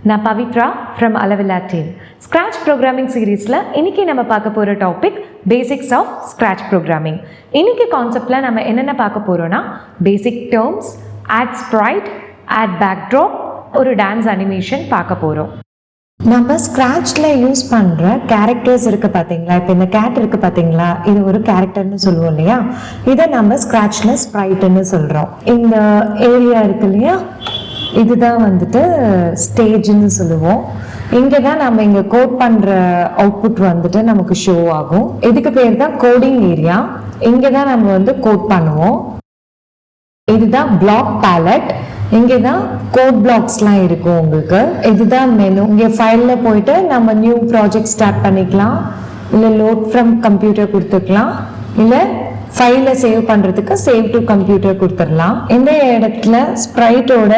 நான் Pavithra from Alavilla team. Scratch programming சீரீஸில் இன்றைக்கி நம்ம பார்க்க போகிற topic basics of scratch programming. இன்றைக்கி கான்செப்டில் நம்ம என்னென்ன பார்க்க போகிறோன்னா basic terms, add sprite, add backdrop, ஒரு டான்ஸ் அனிமேஷன் பார்க்க போகிறோம். நம்ம ஸ்க்ராட்சில் யூஸ் பண்ணுற கேரக்டர்ஸ் இருக்குது பார்த்தீங்களா? இப்போ இந்த கேட் இருக்குது பார்த்தீங்களா, இது ஒரு கேரக்டர்னு சொல்லுவோம் இல்லையா? இதை நம்ம ஸ்க்ராட்சில் ஸ்ப்ரைட்டுன்னு சொல்கிறோம். இந்த ஏரியா இருக்கு இல்லையா, இதுதான் வந்துட்டு ஸ்டேஜ்னு சொல்லுவோம். இங்கே தான் நம்ம இங்கே கோட் பண்ணுற அவுட்புட் வந்துட்டு நமக்கு ஷோ ஆகும். இதுக்கு பேர் தான் கோடிங் ஏரியா. இங்கே தான் நம்ம வந்து கோட் பண்ணுவோம். இதுதான் பிளாக் பேலட். இங்கே தான் கோட் பிளாக்ஸ்லாம் இருக்கும் உங்களுக்கு. இதுதான் மெனு. இங்கே ஃபைலில் போயிட்டு நம்ம நியூ ப்ராஜெக்ட் ஸ்டார்ட் பண்ணிக்கலாம், இல்லை லோட் ஃப்ரம் கம்ப்யூட்டர் கொடுத்துக்கலாம், இல்லை ஃபைலை சேவ் பண்ணுறதுக்கு சேவ் டு கம்ப்யூட்டர் கொடுத்துடலாம். இந்த இடத்துல ஸ்ப்ரைட்டோட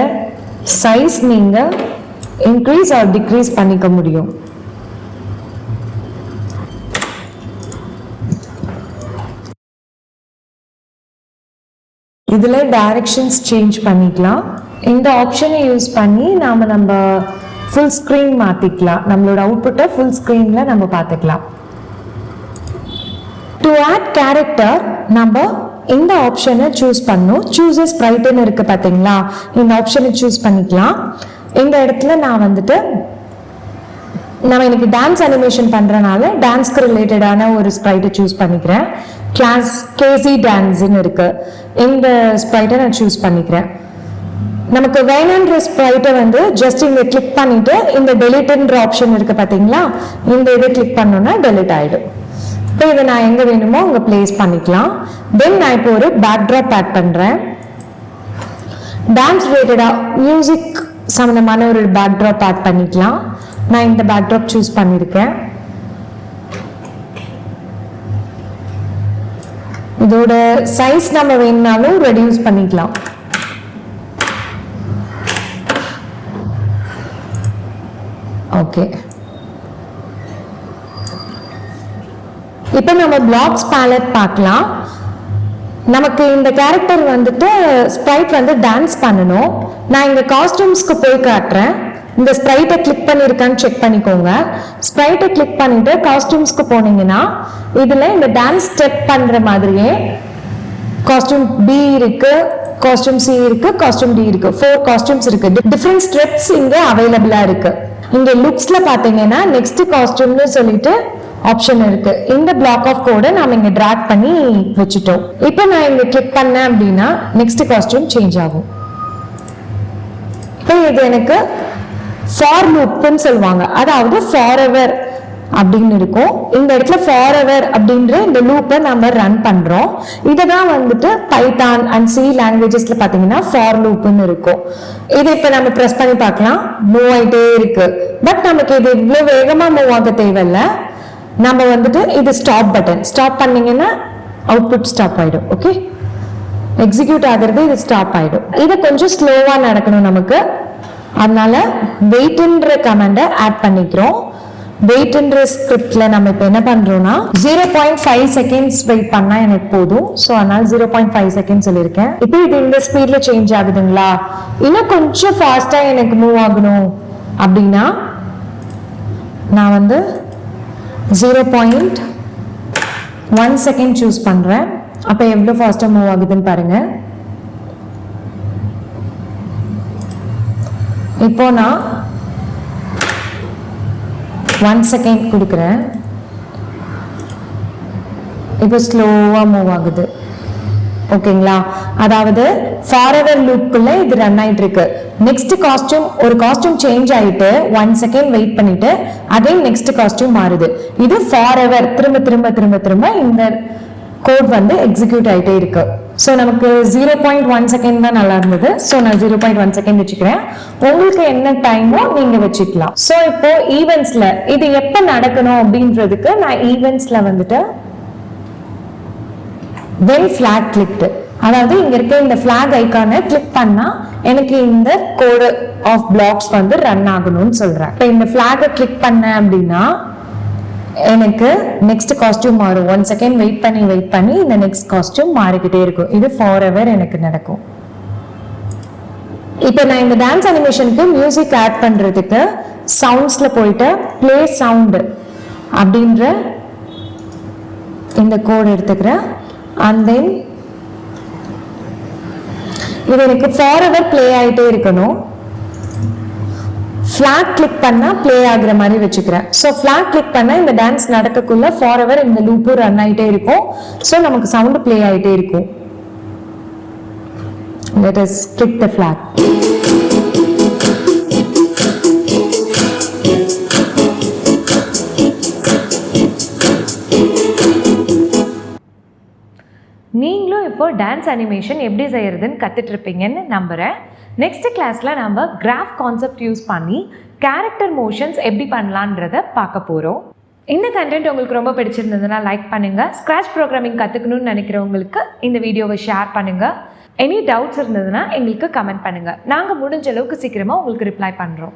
சைஸ் நீங்கள் இன்க்ரீஸ் ஆர் டிக்ரீஸ் பண்ணிக்க முடியும். இதில் டைரக்ஷன்ஸ் சேஞ்ச் பண்ணிக்கலாம். இந்த ஆப்ஷனை யூஸ் பண்ணி நம்ம ஃபுல் ஸ்க்ரீன் மாற்றிக்கலாம். நம்மளோட அவுட்புட்டை ஃபுல் ஸ்க்ரீனில் நம்ம பார்த்துக்கலாம். டு ஆட் கேரக்டர் நம்ம இந்த ஆப்ஷனை சூஸ் பண்ணணும். சூஸ் அ ஸ்ப்ரைட்னு இருக்குது பார்த்தீங்களா, இந்த ஆப்ஷனை சூஸ் பண்ணிக்கலாம். இந்த இடத்துல நான் வந்துட்டு நம்ம எனக்கு டான்ஸ் அனிமேஷன் பண்ணுறனால டான்ஸ்க்கு ரிலேட்டடான ஒரு ஸ்ப்ரைட்டை சூஸ் பண்ணிக்கிறேன். கேசி டான்ஸ்ன்னு இருக்கு, இந்த ஸ்ப்ரைட்டை நான் சூஸ் பண்ணிக்கிறேன். நமக்கு வேணுன்ற ஸ்ப்ரைட்டை வந்து ஜஸ்ட் இங்கே கிளிக் பண்ணிட்டு இந்த டெலிட்ன்ற ஆப்ஷன் இருக்கு பார்த்தீங்களா, இந்த இதை கிளிக் பண்ணோன்னா டெலிட் ஆகிடும். இப்போ இதை நான் எங்கே வேணுமோ அங்கே பிளேஸ் பண்ணிக்கலாம். தென் நான் இப்போ ஒரு பேக்ட்ராப் ஆட் பண்ணுறேன். டான்ஸ் ரிலேட்டடாக மியூசிக் சம்மந்தமான ஒரு பேக்ட்ராப் ஆட் பண்ணிக்கலாம். நான் இந்த பேக்ட்ராப் சூஸ் பண்ணியிருக்கேன். இதோட சைஸ் நம்ம வேணும்னாலும் ரெடியூஸ் பண்ணிக்கலாம். ஓகே, இப்போ நம்ம பிளாக்ஸ் பேலட் பார்க்கலாம். நமக்கு இந்த கேரக்டர் வந்துட்டு ஸ்ப்ரைட் வந்து டான்ஸ் பண்ணணும். நான் இங்கே காஸ்டியூம்ஸ்க்கு போய் காட்டுறேன். இந்த ஸ்ப்ரைட்டை கிளிக் பண்ணியிருக்கான்னு செக் பண்ணிக்கோங்க. ஸ்ப்ரைட்டை கிளிக் பண்ணிட்டு காஸ்டியூம்ஸ்க்கு போனீங்கன்னா இதில் இந்த டான்ஸ் ஸ்டெப் பண்ணுற மாதிரியே காஸ்டியூம் பி இருக்கு, காஸ்டியூம் சி இருக்கு, காஸ்டியூம் டி இருக்கு. 4 காஸ்டியூம்ஸ் இருக்கு. டிஃப்ரெண்ட் ஸ்டெப்ஸ் இங்கே அவைலபிளாக இருக்கு. இங்க லுக்ஸ்ல பாத்தீங்கன்னா நெக்ஸ்ட் காஸ்டியூம்னு சொல்லிட்டு ஆப்ஷன் இருக்கு. இந்த பிளாக் ஆஃப் கோடை நாம இங்க டிராக் பண்ணி வச்சுட்டோம். இப்போ நான் இங்க கிளிக் பண்ணேன் அப்படின்னா நெக்ஸ்ட் காஸ்டியூம் சேஞ்ச் ஆகும். இப்போ இது எனக்கு ஃபார் லூப்னு சொல்லுவாங்க, அதாவது ஃபார் எவர் அப்படின்னு இருக்கும். இந்த இடத்துல ஃபார் எவர் அப்படின்ற இந்த லூப்பை நம்ம ரன் பண்றோம். இதை தான் வந்துட்டு பைத்தான் அண்ட் சி லாங்குவேஜஸ்ல பாத்தீங்கன்னா ஃபார் லூப்னு இருக்கும். இதை இப்ப நம்ம ப்ரெஸ் பண்ணி பார்க்கலாம், மூவ் ஆயிட்டே இருக்கு. பட் நமக்கு இது இவ்வளவு வேகமா மூவ் ஆக தேவையில்லை. நம்ம வந்துட்டு இது ஸ்டாப் பட்டன், ஸ்டாப் பண்ணீங்கன்னா அவுட்புட் ஸ்டாப் ஆயிடும். ஓகே, எக்ஸிக்யூட் ஆகிறது இது ஸ்டாப் ஆயிடும். இது கொஞ்சம் ஸ்லோவா நடக்கணும் நமக்கு, அதனால வெயிட்ன்ற கமாண்டை ஆட் பண்ணிக்கிறோம். வெயிட்ன்ற ஸ்கிரிப்ட்ல நம்ம இப்போ என்ன பண்றோம்னா 0.5 செகண்ட்ஸ் வெயிட் பண்ணா எனக்கு போதும். ஸோ அதனால 0.5 செகண்ட் சொல்லியிருக்கேன். இப்போ இது இந்த ஸ்பீட்ல சேஞ்ச் ஆகுதுங்களா? இன்னும் கொஞ்சம் ஃபாஸ்டா எனக்கு மூவ் ஆகணும் அப்படின்னா நான் வந்து 0.1 செகண்ட் சூஸ் பண்றேன். அப்போ எவ்வளோ ஃபாஸ்டா மூவ் ஆகுதுன்னு பாருங்க. இப்போ நான் 1 செகண்ட் கொடுக்குறேன். இப்போ ஸ்லோவா மூவ் ஆகுது. ஓகேங்களா? அதாவது ஃபார் எவர் லூப்குள்ள இது ரன் ஆயிட்டு இருக்கு. நெக்ஸ்ட் காஸ்டியூம், ஒரு காஸ்டியூம் சேஞ்ச் ஆயிட்டு 1 செகண்ட் வெயிட் பண்ணிட்டு அதே நெக்ஸ்ட் காஸ்டியூம் மாறுது. இது ஃபார் எவர் திரும்ப திரும்ப திரும்ப திரும்ப இந்த கோட் வந்து எக்ஸிக்யூட் ஆயிட்டே இருக்கு. ஸோ நமக்கு 0.1 செகண்ட் தான் நல்லா இருந்தது. ஸோ நான் 0.1 செகண்ட் வச்சுக்கிறேன். உங்களுக்கு என்ன டைமோ நீங்க வச்சுக்கலாம். ஸோ இப்போ ஈவெண்ட்ஸ்ல இது எப்ப நடக்கணும் அப்படின்றதுக்கு நான் ஈவெண்ட்ஸ்ல வந்துட்டு when flag clicked, அதாவது இங்க இருக்க இந்த flag ஐகானை கிளிக் பண்ணா எனக்கு இந்த கோட் ஆஃப் பிளாக்ஸ் வந்து ரன் ஆகணும்னு சொல்றேன். இப்போ இந்த flag-ஐ கிளிக் பண்ணேன் அப்படின்னா எனக்கு நெக்ஸ்ட் காஸ்டியூம் மாறும். 1 செகண்ட் வெயிட் பண்ணி இந்த நெக்ஸ்ட் காஸ்டியூம் மாறிக்கிட்டே இருக்கும். இது ஃபார் எவர் எனக்கு நடக்கும். இப்போ நான் இந்த டான்ஸ் அனிமேஷனுக்கு மியூசிக் ஆட் பண்றதுக்கு சவுண்ட்ஸ்ல போயிட்டு ப்ளே சவுண்ட் அப்படின்ற இந்த கோட் எடுத்துக்கிறேன். அண்ட் தென் இது எனக்கு ஃபார்எவர் ப்ளே ஆகிட்டே இருக்கணும். ஃபிளாக் கிளிக் பண்ணா ப்ளே ஆகுற மாதிரி வச்சுக்கிறேன். ஸோ ஃபிளாக் கிளிக் பண்ணா இந்த டான்ஸ் நடக்கக்குள்ள ஃபார்எவர் இந்த லூப்பு ரன் ஆகிட்டே இருக்கும். ஸோ நமக்கு சவுண்ட் ப்ளே ஆகிட்டே இருக்கும். Let us click the flag. நீங்களும் இப்போ டான்ஸ் அனிமேஷன் எப்படி செய்யறதுன்னு கற்றுட்டு இருப்பீங்கன்னு நம்புகிறேன். நெக்ஸ்ட் கிளாஸில் நம்ம கிராஃப் கான்செப்ட் யூஸ் பண்ணி கேரக்டர் மோஷன்ஸ் எப்படி பண்ணலான்றதை பார்க்க போகிறோம். இந்த கண்டென்ட் உங்களுக்கு ரொம்ப பிடிச்சிருந்ததுன்னா லைக் பண்ணுங்கள். ஸ்க்ராட்ச் ப்ரோக்ராமிங் கற்றுக்கணும்னு நினைக்கிறவங்களுக்கு இந்த வீடியோவை ஷேர் பண்ணுங்கள். எனி டவுட்ஸ் இருந்ததுன்னா எங்களுக்கு கமெண்ட் பண்ணுங்கள். நாங்கள் முடிஞ்ச அளவுக்கு சீக்கிரமாக உங்களுக்கு ரிப்ளை பண்ணுறோம்.